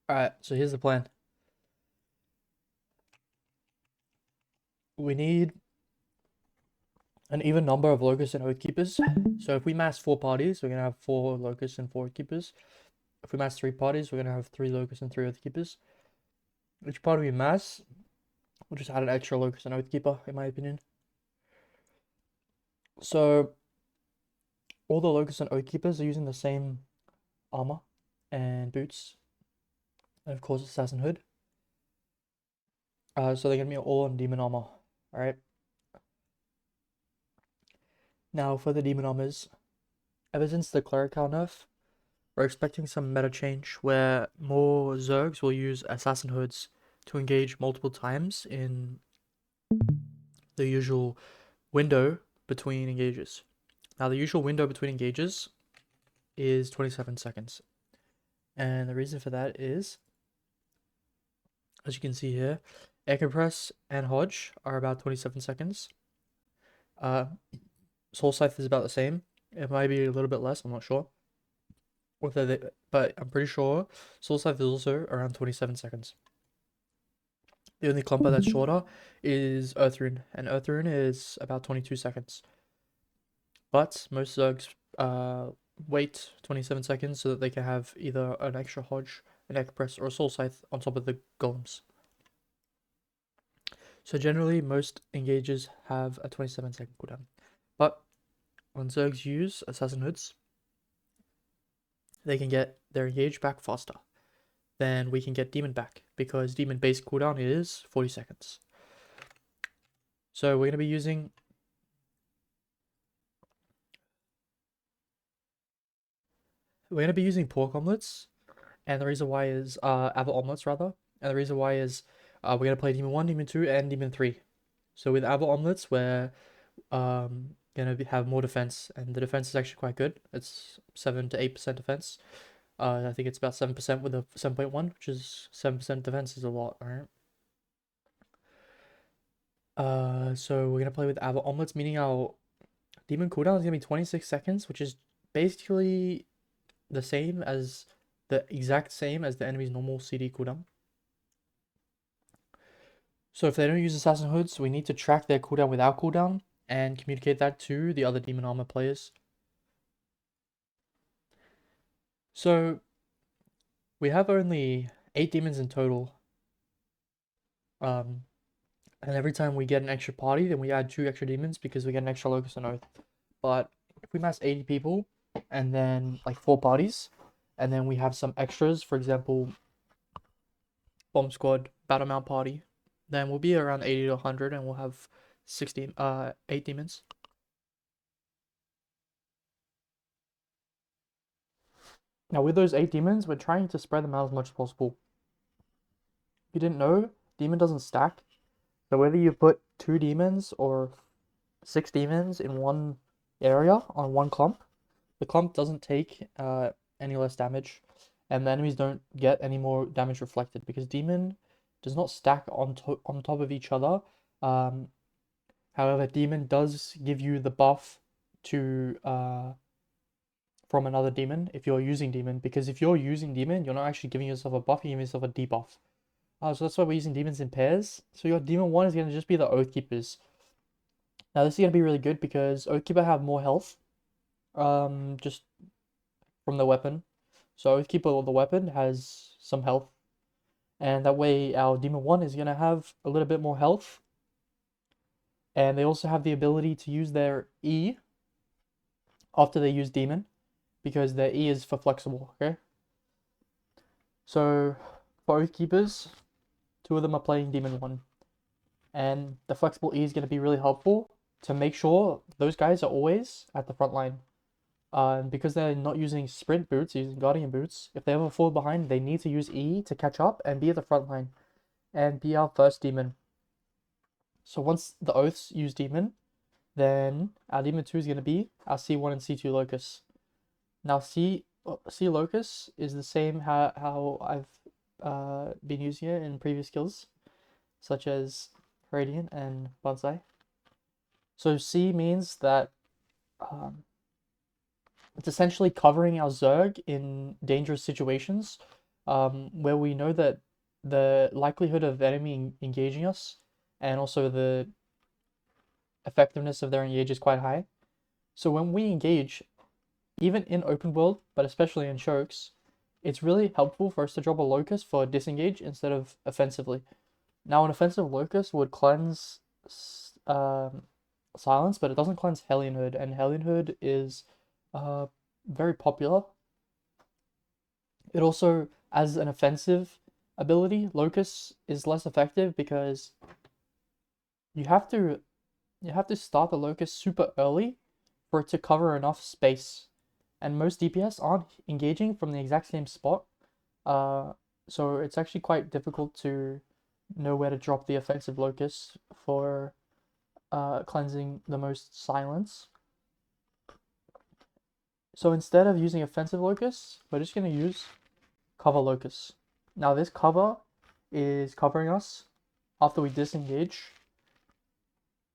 Alright, so here's the plan. We need an even number of Locust and Oath Keepers. So if we mass 4 parties, we're going to have 4 Locust and 4 Oath Keepers. If we mass 3 parties, we're going to have 3 Locust and 3 Oath Keepers. Each party we mass, we'll just add an extra Locust and Oath Keeper, in my opinion. So all the Locust and Oath Keepers are using the same armor and boots. And of course, Assassin Hood. So they're going to be all on Demon Armor. Alright. Now for the Demon Armors, ever since the Clerical nerf, we're expecting some meta change where more Zergs will use Assassin Hoods to engage multiple times in the usual window between engages. Now, the usual window between engages is 27 seconds. And the reason for that is, as you can see here, Air Compress and Hodge are about 27 seconds. Soul Scythe is about the same. It might be a little bit less, I'm not sure. But I'm pretty sure Soul Scythe is also around 27 seconds. The only clumper that's shorter is Earth Rune, and Earth Rune is about 22 seconds. But most Zergs wait 27 seconds so that they can have either an extra Hodge, an Air Compress, or a Soul Scythe on top of the golems. So generally, most engages have a 27-second cooldown. But when Zergs use Assassin Hoods, they can get their engage back faster than we can get Demon back, because Demon base cooldown is 40 seconds. So we're going to be using pork omelets, and the reason why is apple omelets rather, and the reason why is we're going to play Demon 1, Demon 2, and Demon 3. So with apple omelets, we're going to have more defense, and the defense is actually quite good. It's 7 to 8% defense. I think it's about 7% with a 7.1, which is 7% defense is a lot, alright? So we're gonna play with apple omelets, meaning our demon cooldown is gonna be 26 seconds, which is basically the exact same as the enemy's normal CD cooldown. So if they don't use Assassin Hoods, we need to track their cooldown with our cooldown and communicate that to the other Demon Armor players. So we have only 8 demons in total. And every time we get an extra party, then we add 2 extra demons because we get an extra Locus and Oath. But if we mass 80 people and then like 4 parties, and then we have some extras, for example, Bomb Squad, Battle Mount Party, then we'll be around 80 to 100 and we'll have 8 demons. Now with those 8 demons, we're trying to spread them out as much as possible. If you didn't know, demon doesn't stack. So whether you put 2 demons or 6 demons in one area on one clump, the clump doesn't take any less damage, and the enemies don't get any more damage reflected because demon does not stack on top of each other. However, demon does give you the buff to from another demon if you're using demon, because if you're using demon, you're not actually giving yourself a buff, you're giving yourself a debuff. So that's why we're using demons in pairs. So your demon 1 is going to just be the Oath Keepers. Now this is going to be really good because Oath Keeper have more health, just from the weapon. So Oath Keeper, the weapon, has some health, and that way our Demon 1 is going to have a little bit more health, and they also have the ability to use their E after they use Demon, because their E is for flexible, okay? So for Oath Keepers, 2 of them are playing Demon 1, and the flexible E is going to be really helpful to make sure those guys are always at the front line. Because they're not using sprint boots, using guardian boots, if they ever fall behind, they need to use E to catch up and be at the front line and be our first demon. So once the oaths use demon, then our demon 2 is going to be our C1 and C2 Locus. Now C Locus is the same how I've been using it in previous skills, such as Radiant and Bonsai. So C means that it's essentially covering our Zerg in dangerous situations where we know that the likelihood of enemy engaging us and also the effectiveness of their engage is quite high. So when we engage, even in open world, but especially in chokes, it's really helpful for us to drop a Locus for disengage instead of offensively. Now, an offensive Locus would cleanse silence, but it doesn't cleanse Hellion Hood, and Hellion Hood is very popular. It also, as an offensive ability, Locus is less effective because you have to start the Locus super early for it to cover enough space. And most DPS aren't engaging from the exact same spot. So it's actually quite difficult to know where to drop the offensive Locus for cleansing the most silence. So instead of using offensive Locus, we're just going to use cover Locus. Now this cover is covering us after we disengage.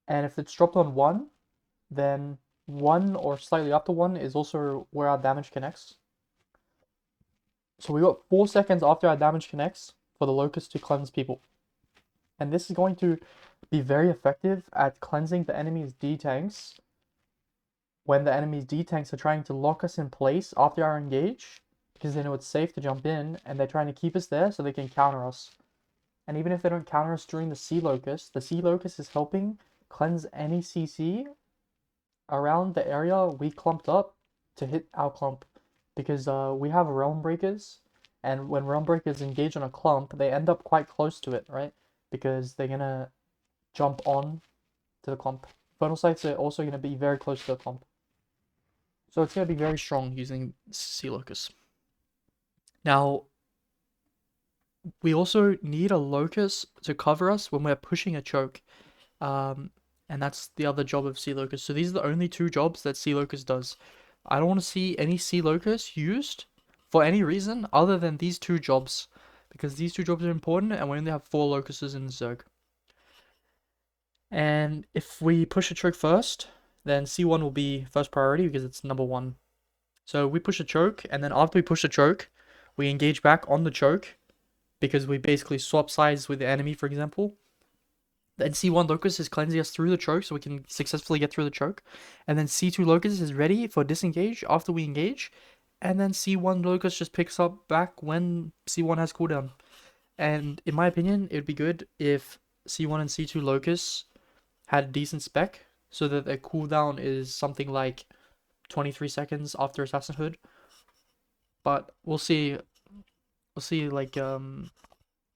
And if it's dropped on 1, then 1 or slightly up to 1 is also where our damage connects. So we got 4 seconds after our damage connects for the Locus to cleanse people. And this is going to be very effective at cleansing the enemy's D-tanks when the enemy's D-tanks are trying to lock us in place after our engage, because they know it's safe to jump in, and they're trying to keep us there so they can counter us. And even if they don't counter us during the Sea Locus, the Sea Locus is helping cleanse any CC around the area we clumped up to hit our clump. Because we have Realm Breakers, and when Realm Breakers engage on a clump, they end up quite close to it, right? Because they're gonna jump on to the clump. Funnel sights are also gonna be very close to the clump. So it's gonna be very strong using Sea Locus. Now, we also need a Locus to cover us when we're pushing a choke. And that's the other job of Sea Locus. So these are the only 2 jobs that Sea Locus does. I don't want to see any Sea Locus used for any reason other than these 2 jobs. Because these 2 jobs are important and we only have 4 Locuses in Zerg. And if we push a choke first, then C1 will be first priority because it's number 1. So we push a choke, and then after we push a choke, we engage back on the choke because we basically swap sides with the enemy, for example. Then C1 Locus is cleansing us through the choke so we can successfully get through the choke. And then C2 Locus is ready for disengage after we engage. And then C1 Locus just picks up back when C1 has cooldown. And in my opinion, it would be good if C1 and C2 Locus had a decent spec so that their cooldown is something like 23 seconds after Assassin Hood. But we'll see. We'll see like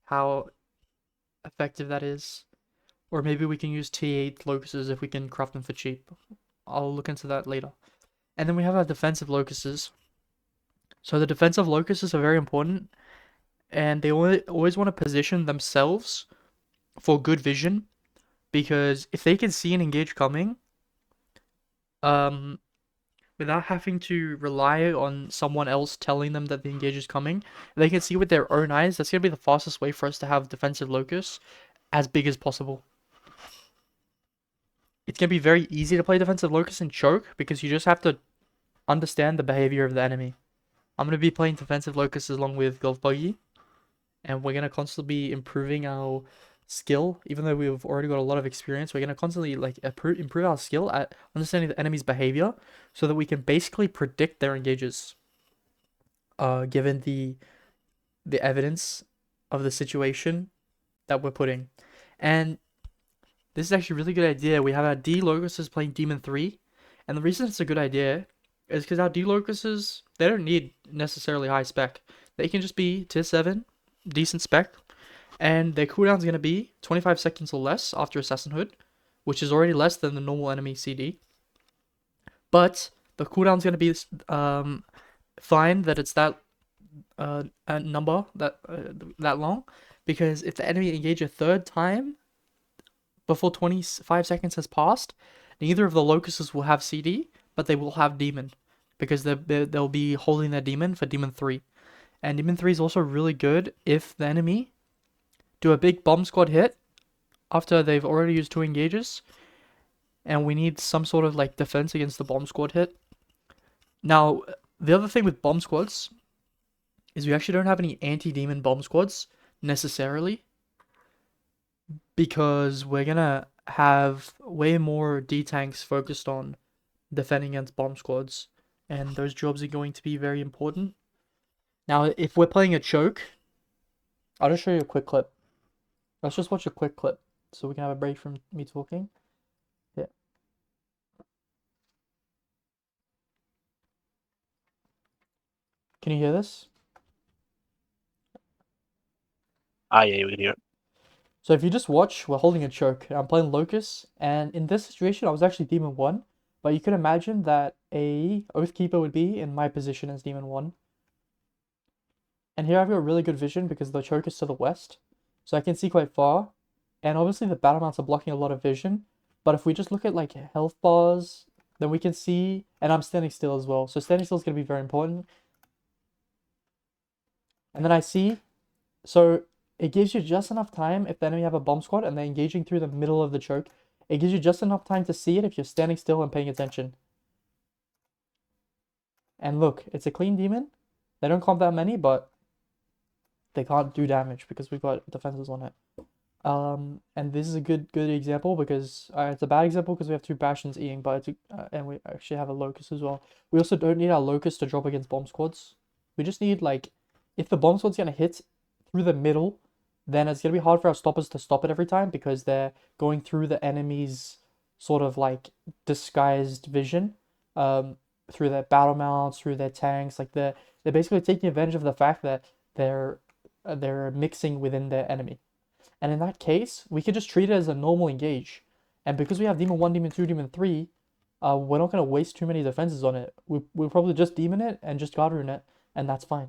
how effective that is. Or maybe we can use T8 Locuses if we can craft them for cheap. I'll look into that later. And then we have our defensive Locuses. So the defensive Locuses are very important. And they always want to position themselves for good vision. Because if they can see an engage coming, without having to rely on someone else telling them that the engage is coming, they can see with their own eyes. That's going to be the fastest way for us to have defensive Locus as big as possible. It's going to be very easy to play defensive Locus and choke because you just have to understand the behavior of the enemy. I'm going to be playing defensive Locus along with Golf Buggy, and we're going to constantly be improving our skill. Even though we've already got a lot of experience, we're going to constantly like improve our skill at understanding the enemy's behavior so that we can basically predict their engages, given the evidence of the situation that we're putting. And this is actually a really good idea. We have our D Locuses playing Demon 3, and the reason it's a good idea is because our D Locuses, they don't need necessarily high spec. They can just be tier 7, decent spec, and their cooldown is going to be 25 seconds or less after Assassin Hood, which is already less than the normal enemy CD. But the cooldown is going to be fine that it's that a number that long, because if the enemy engage a third time before 25 seconds has passed, neither of the Locuses will have CD, but they will have Demon, because they'll be holding their Demon for Demon 3. And Demon 3 is also really good if the enemy do a big bomb squad hit after they've already used 2 engages, and we need some sort of like defense against the bomb squad hit. Now, the other thing with bomb squads is we actually don't have any anti-demon bomb squads necessarily, because we're gonna have way more D-tanks focused on defending against bomb squads, and those jobs are going to be very important. Now, if we're playing a choke, I'll just show you a quick clip. Let's just watch a quick clip so we can have a break from me talking. Yeah. Can you hear this? Yeah, we can hear it. So if you just watch, we're holding a choke. I'm playing Locus, and in this situation, I was actually Demon 1, but you can imagine that a Oathkeeper would be in my position as Demon 1. And here I've got really good vision because the choke is to the west, so I can see quite far. And obviously the battle mounts are blocking a lot of vision, but if we just look at like health bars, then we can see, and I'm standing still as well. So standing still is going to be very important. And then I see, so it gives you just enough time if the enemy have a bomb squad and they're engaging through the middle of the choke. It gives you just enough time to see it if you're standing still and paying attention. And look, it's a clean demon. They don't comp that many, but they can't do damage because we've got defenses on it. And this is a good example because it's a bad example because we have two Bastions eating, but and we actually have a Locus as well. We also don't need our Locus to drop against bomb squads. We just need like, if the bomb squad's gonna hit through the middle, then it's gonna be hard for our stoppers to stop it every time because they're going through the enemy's sort of like disguised vision, through their battle mounts, through their tanks. Like they're basically taking advantage of the fact that they're mixing within their enemy. And in that case, we could just treat it as a normal engage. And because we have Demon 1, Demon 2, Demon 3, we're not going to waste too many defenses on it. We'll probably just Demon it and just Guard Rune it, and that's fine.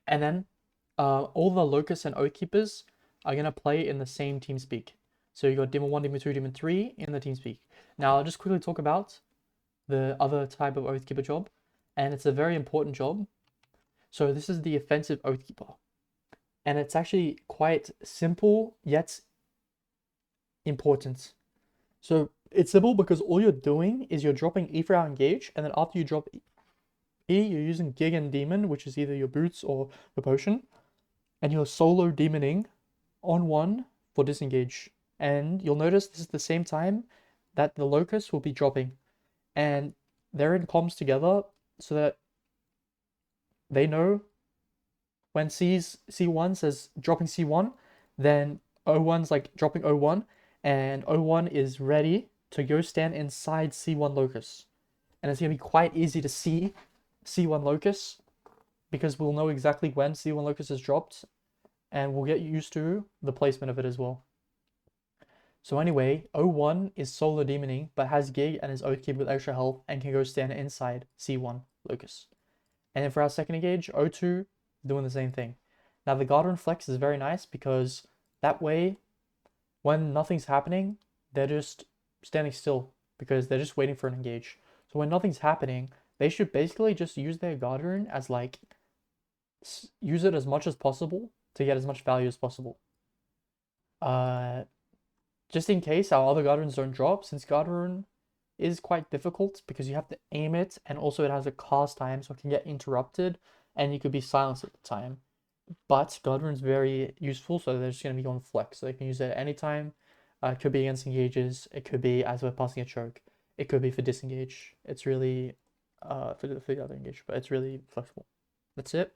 And then all the Locus and Oathkeepers are going to play in the same TeamSpeak. So you got Demon 1, Demon 2, Demon 3 in the TeamSpeak. Now I'll just quickly talk about the other type of Oathkeeper job, and it's a very important job. So this is the offensive Oathkeeper. And it's actually quite simple yet important. So it's simple because all you're doing is you're dropping E for our engage, and then after you drop E, you're using Gig and Demon, which is either your boots or the potion, and you're solo demoning on one for disengage. And you'll notice this is the same time that the Locust will be dropping, and they're in comms together so that they know when C1 says dropping C1, then O1's like dropping O1, and O1 is ready to go stand inside C1 Locus. And it's going to be quite easy to see C1 Locus because we'll know exactly when C1 Locus is dropped, and we'll get used to the placement of it as well. So anyway, O1 is solo demoning, but has Gig and his Oathkeeper with extra health and can go stand inside C1 Locus. And then for our second engage, O2 doing the same thing. Now the Guardian Flex is very nice because that way, when nothing's happening, they're just standing still because they're just waiting for an engage. So when nothing's happening, they should basically just use their Guardian as like, use it as much as possible to get as much value as possible. Just in case our other Guardians don't drop, since Guardian is quite difficult because you have to aim it and also it has a cast time, so it can get interrupted and you could be silenced at the time. But Guardian is very useful, so they're just going to be on flex, so they can use it at any time. It could be against engages, it could be as we're passing a choke, it could be for disengage. It's really for the other engage, but it's really flexible. That's it.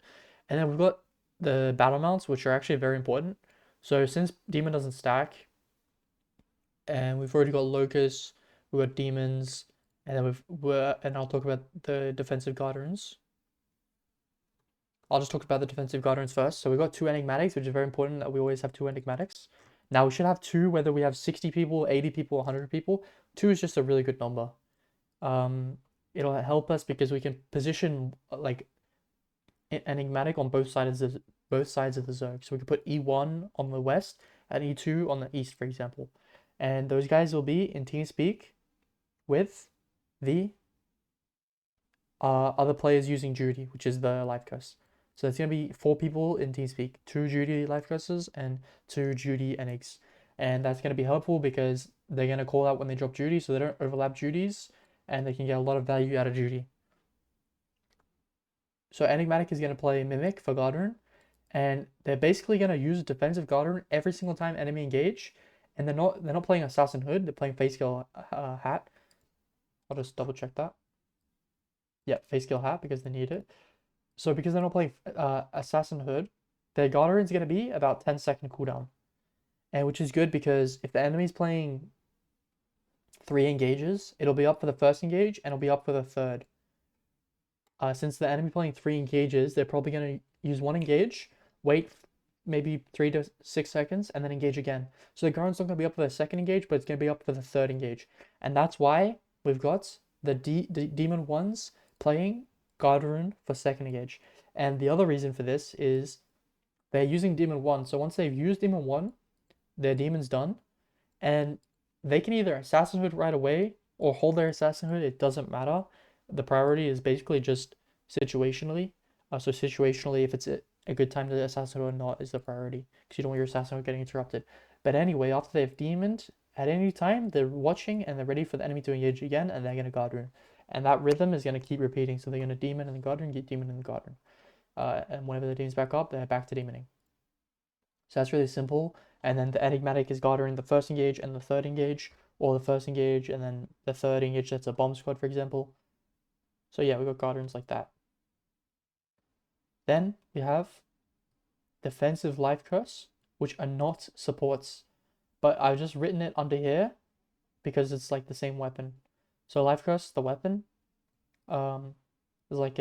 And then we've got the battle mounts, which are actually very important. So since Demon doesn't stack, and we've already got Locus, we've got Demons, and then I'll talk about the defensive Guardians. I'll just talk about the defensive Guardians first. So we've got two Enigmatics, which is very important that we always have two Enigmatics. Now we should have two, whether we have 60 people, 80 people, 100 people. Two is just a really good number. It'll help us because we can position like Enigmatic on both sides of the Zerg. So we can put E1 on the west and E2 on the east, for example. And those guys will be in TeamSpeak with the other players using Judy, which is the life curse. So it's going to be 4 people in TeamSpeak, 2 Judy life curses and 2 Judy Enigs. And that's going to be helpful because they're going to call out when they drop Judy so they don't overlap Judies and they can get a lot of value out of Judy. So Enigmatic is going to play Mimic for Guardian, and they're basically going to use defensive Guardian every single time enemy engage, and they're not playing Assassin Hood, they're playing Face Scale Hat. I'll just double check that. Yeah, Face Scale Hat because they need it. So because they're not playing Assassin Hood, their Guardian's going to be about 10-second cooldown, and which is good because if the enemy's playing 3 engages, it'll be up for the first engage and it'll be up for the third. Since the enemy playing 3 engages, they're probably going to use 1 engage, wait maybe 3 to 6 seconds, and then engage again. So the Guardian's not going to be up for the second engage, but it's going to be up for the third engage. And that's why we've got the Demon 1s playing Guardian for second engage. And the other reason for this is they're using Demon 1. So once they've used Demon 1, their Demon's done. And they can either Assassinhood right away or hold their Assassinhood. It doesn't matter. The priority is basically just situationally. So situationally, if it's a good time to assassinate or not is the priority because you don't want your assassinate getting interrupted. But anyway, after they've demoned, at any time they're watching and they're ready for the enemy to engage again, and they're gonna Guardian. And that rhythm is gonna keep repeating. So they're gonna demon and then Guardian, get demon and then Guardian. And whenever the demon's back up, they're back to demoning. So that's really simple. And then the enigmatic is Guardian the first engage and the third engage, or the first engage and then the third engage. That's a bomb squad, for example. So yeah, we got Guardians like that. Then we have defensive life curse, which are not supports, but I've just written it under here because it's like the same weapon. So life curse, the weapon, is like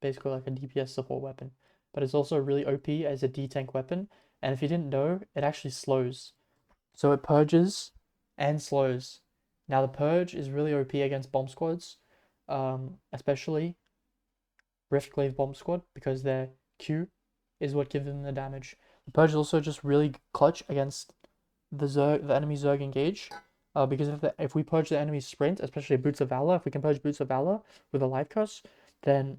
basically like a DPS support weapon, but it's also really OP as a D-tank weapon. And if you didn't know, it actually slows. So it purges and slows. Now the purge is really OP against bomb squads, especially Riftglaive Bomb Squad because their Q is what gives them the damage. The Purge is also just really clutch against the enemy Zerg engage. Because if we purge the enemy sprint, especially Boots of Valor, if we can purge Boots of Valor with a life curse, then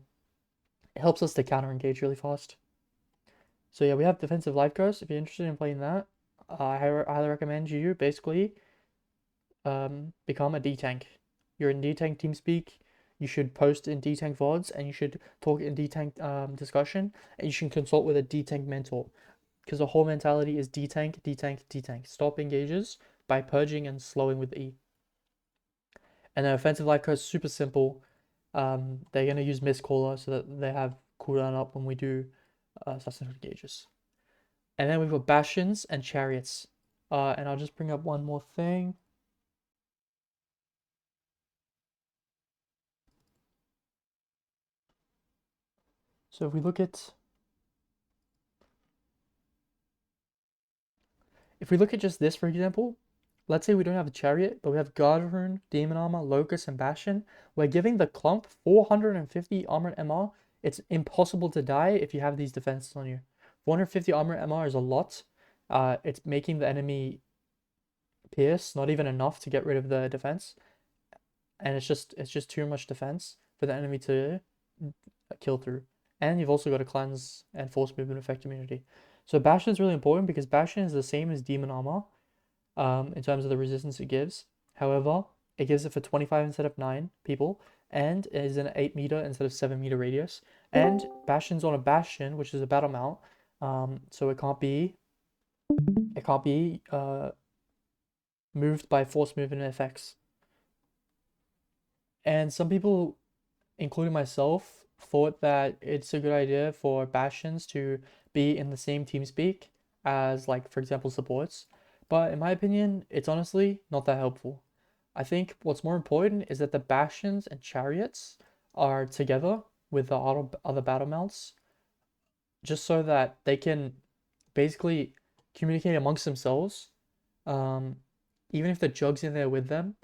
it helps us to counter engage really fast. So yeah, we have defensive life curse. If you're interested in playing that, I highly recommend you basically become a D-tank. You're in D-tank TeamSpeak. You should post in D-tank VODs, and you should talk in D-tank discussion, and you should consult with a D-tank mentor. Because the whole mentality is D-tank, D-tank, D-tank. Stop engages by purging and slowing with E. And then offensive life curse is super simple. They're going to use Mistcaller so that they have cooldown up when we do assassination engages. And then we've got Bastions and Chariots. And I'll just bring up one more thing. So if we look at just this, for example, let's say we don't have a Chariot, but we have Guardian, Demon Armor, Locus, and Bastion. We're giving the clump 450 armored MR. It's impossible to die if you have these defenses on you. 450 armored MR is a lot. It's making the enemy pierce, not even enough to get rid of the defense. And it's just too much defense for the enemy to kill through. And you've also got a cleanse and force movement effect immunity. So Bastion is really important because Bastion is the same as Demon Armor in terms of the resistance it gives. However, it gives it for 25 instead of 9 people, and it is an 8 meter instead of 7 meter radius. And Bastion's on a Bastion, which is a battle mount, so it can't be moved by force movement effects. And some people, including myself, thought that it's a good idea for Bastions to be in the same TeamSpeak as, like, for example, supports. But in my opinion, it's honestly not that helpful. I think what's more important is that the Bastions and Chariots are together with the other battle mounts, just so that they can basically communicate amongst themselves. Even if the Jug's in there with them,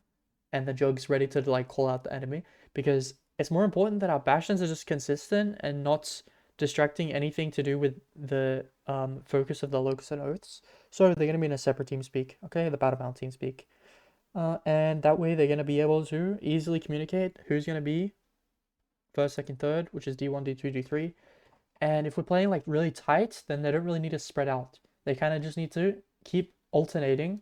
and the Jug's ready to like call out the enemy, because it's more important that our Bastions are just consistent and not distracting anything to do with the focus of the Locus and Oaths. So they're going to be in a separate TeamSpeak, okay, the Battlebound TeamSpeak. And that way they're going to be able to easily communicate who's going to be first, second, third, which is D1, D2, D3. And if we're playing like really tight, then they don't really need to spread out. They kind of just need to keep alternating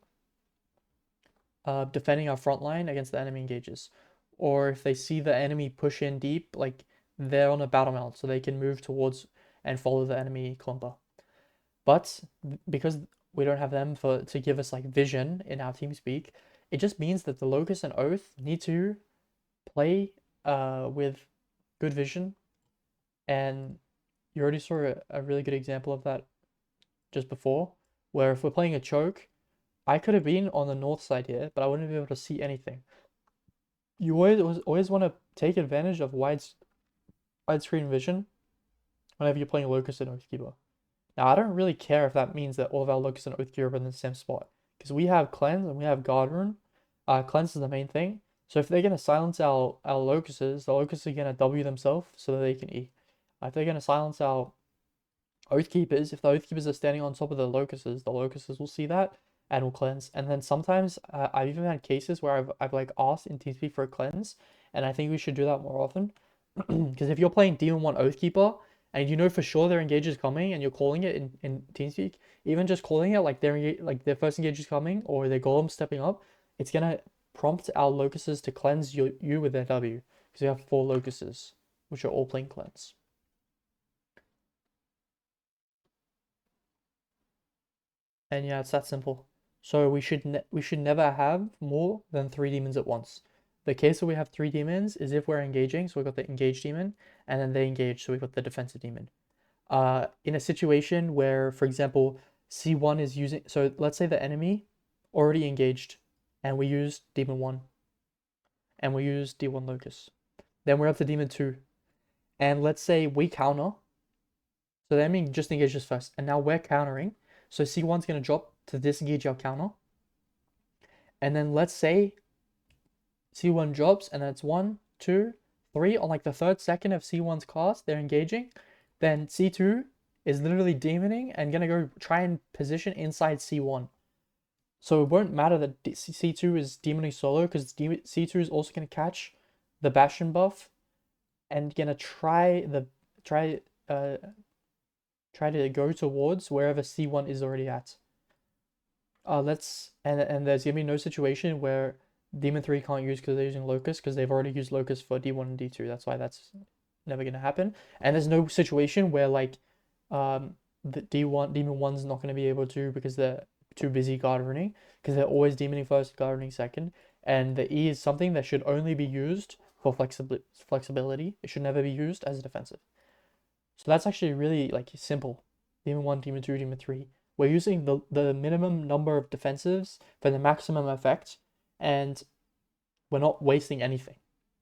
defending our front line against the enemy engages. Or if they see the enemy push in deep, like they're on a battle mount, so they can move towards and follow the enemy clumper. But because we don't have them to give us like vision in our team speak, it just means that the Locust and Oath need to play with good vision, and you already saw a really good example of that just before, where if we're playing a choke, I could have been on the north side here, but I wouldn't be able to see anything. You always want to take advantage of widescreen vision whenever you're playing Locust and Oathkeeper. Now, I don't really care if that means that all of our Locust and Oathkeeper are in the same spot, because we have Cleanse and we have Guard Rune. Cleanse is the main thing. So if they're going to silence our Locusts, the Locusts are going to W themselves so that they can E. If they're going to silence our Oathkeepers, if the Oathkeepers are standing on top of the Locusts will see that and will cleanse. And then sometimes I've even had cases where I've like asked in TeamSpeak for a cleanse, and I think we should do that more often. Because if you're playing Demon 1 Oathkeeper and you know for sure their engage is coming and you're calling it in TeamSpeak, even just calling it like their first engage is coming or their golem stepping up, it's gonna prompt our Locusts to cleanse you with their W. Because we have 4 Locusts, which are all playing cleanse. And yeah, it's that simple. So we should never have more than 3 demons at once. The case where we have 3 demons is if we're engaging, so we've got the engaged demon, and then they engage, so we've got the defensive demon. In a situation where, for example, C1 is using, so let's say the enemy already engaged, and we use demon 1, and we use D1 Locus. Then we're up to demon 2, and let's say we counter, so the enemy just engages first, and now we're countering, so C1's going to drop to disengage our counter. And then let's say C1 drops, and then it's 1, 2, 3. On like the 3rd second of C1's cast, they're engaging. Then C2 is literally demoning and going to go try and position inside C1. So it won't matter that C2 is demoning solo, because C2 is also going to catch the Bastion buff and going to try to go towards wherever C1 is already at. And there's gonna be no situation where Demon 3 can't use because they're using Locus, because they've already used Locus for D1 and D2. That's why that's never gonna happen. And there's no situation where like the Demon 1's not gonna be able to, because they're too busy guard runing, because they're always demoning first, guard runing second. And the E is something that should only be used for flexibility. It should never be used as a defensive. So that's actually really like simple. Demon 1, Demon 2, Demon 3. We're using the minimum number of defensives for the maximum effect, and we're not wasting anything.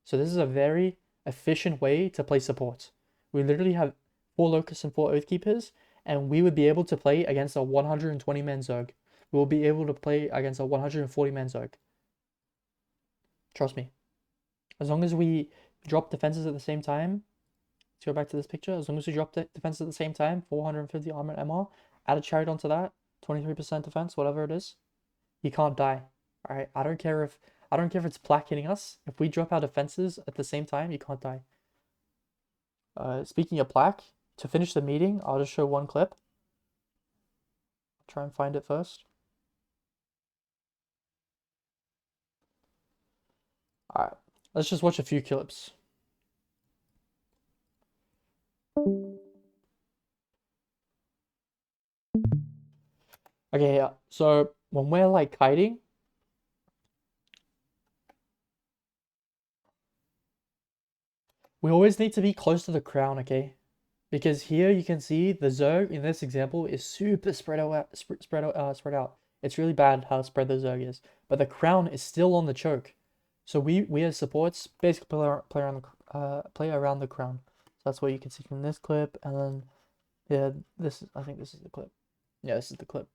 So this is a very efficient way to play support. We literally have 4 Locusts and 4 Oathkeepers, and we would be able to play against a 120-man Zerg. We will be able to play against a 140-man Zerg. Trust me. As long as we drop defenses at the same time, let's go back to this picture. As long as we drop defense at the same time, 450 armor and MR, add a chariot onto that, 23% defense, whatever it is, you can't die. Alright, I don't care if it's Plaque hitting us. If we drop our defenses at the same time, you can't die. Speaking of Plaque, to finish the meeting, I'll just show one clip. I'll try and find it first. Alright, let's just watch a few clips. Okay, so when we're like kiting, we always need to be close to the crown, okay? Because here you can see the Zerg in this example is super spread out. It's really bad how spread the Zerg is, but the crown is still on the choke. So we as supports basically play around the crown. So that's what you can see from this clip, and then yeah, I think this is the clip. Yeah, this is the clip.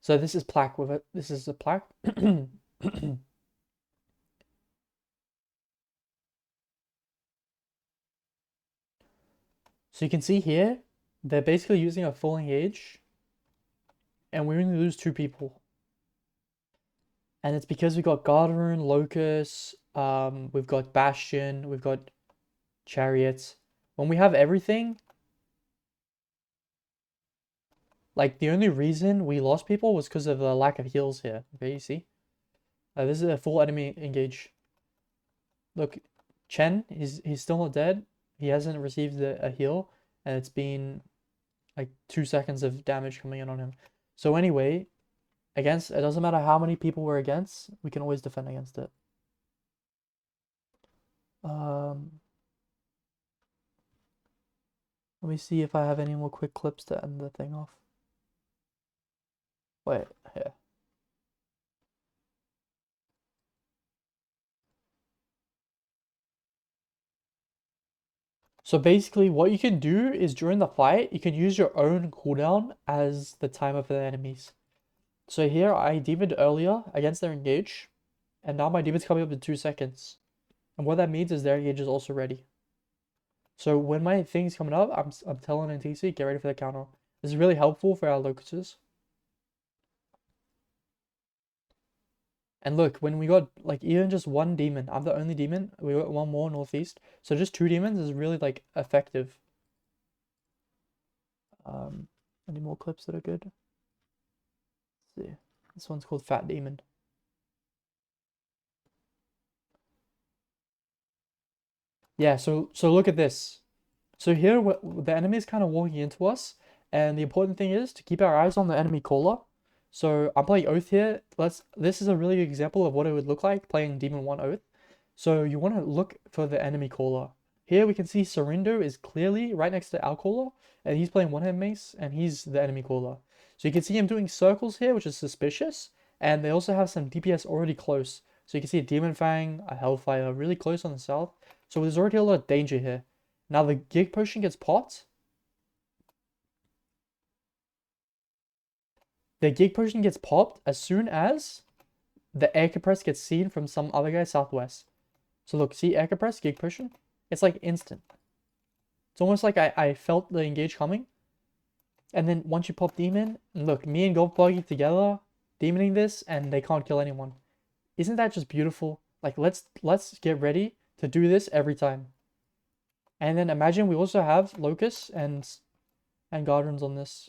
So this is Plaque with it. This is the Plaque. So you can see here, they're basically using a full engage, and we only lose 2 people. And it's because we've got Guard Rune, Locus, we've got Bastion, we've got Chariots. When we have everything, like the only reason we lost people was because of the lack of heals here. Okay, you see? This is a full enemy engage. Look, Chen, he's still not dead. he hasn't received a heal, and it's been like 2 seconds of damage coming in on him. So anyway, it doesn't matter how many people we're against, we can always defend against it. Let me see if I have any more quick clips to end the thing off. Wait, here. So basically what you can do is during the fight, you can use your own cooldown as the timer for the enemies. So here I demoned earlier against their engage, and now my demon's coming up in 2 seconds. And what that means is their engage is also ready. So when my thing's coming up, I'm telling NTC, get ready for the counter. This is really helpful for our locuses. And look, when we got like even just one demon, I'm the only demon. We got one more northeast. So just 2 demons is really like effective. Any more clips that are good? Let's see. This one's called Fat Demon. Yeah, so look at this. So here the enemy is kind of walking into us, and the important thing is to keep our eyes on the enemy caller. So I'm playing Oath here. This is a really good example of what it would look like playing Demon 1 Oath. So you want to look for the enemy caller. Here we can see Sorindo is clearly right next to our caller, and he's playing one-hand mace, and he's the enemy caller. So you can see him doing circles here, which is suspicious, and they also have some DPS already close. So you can see a Demon Fang, a Hellfire, really close on the south. So there's already a lot of danger here. Now the Gig Potion gets popped. The Gig Potion gets popped as soon as the Air Compress gets seen from some other guy southwest. So look, see Air Compress, Gig Potion? It's like instant. It's almost like I felt the engage coming. And then once you pop Demon, look, me and Golf Buggy together, demoning this, and they can't kill anyone. Isn't that just beautiful? Like, let's get ready to do this every time. And then imagine we also have Locus and Guardians on this.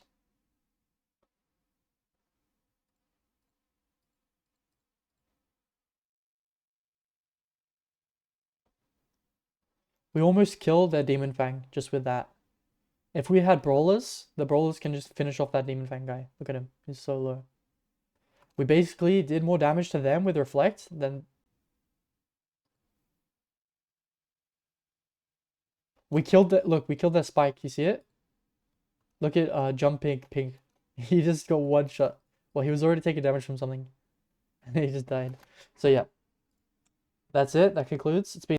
We almost killed their Demon Fang just with that. If we had Brawlers, the Brawlers can just finish off that Demon Fang guy. Look at him. He's so low. We basically did more damage to them with Reflect than... We killed the... Look, we killed their Spike. You see it? Look at Jumping Pig. He just got one shot. Well, he was already taking damage from something. And he just died. So yeah. That's it. That concludes. It's been...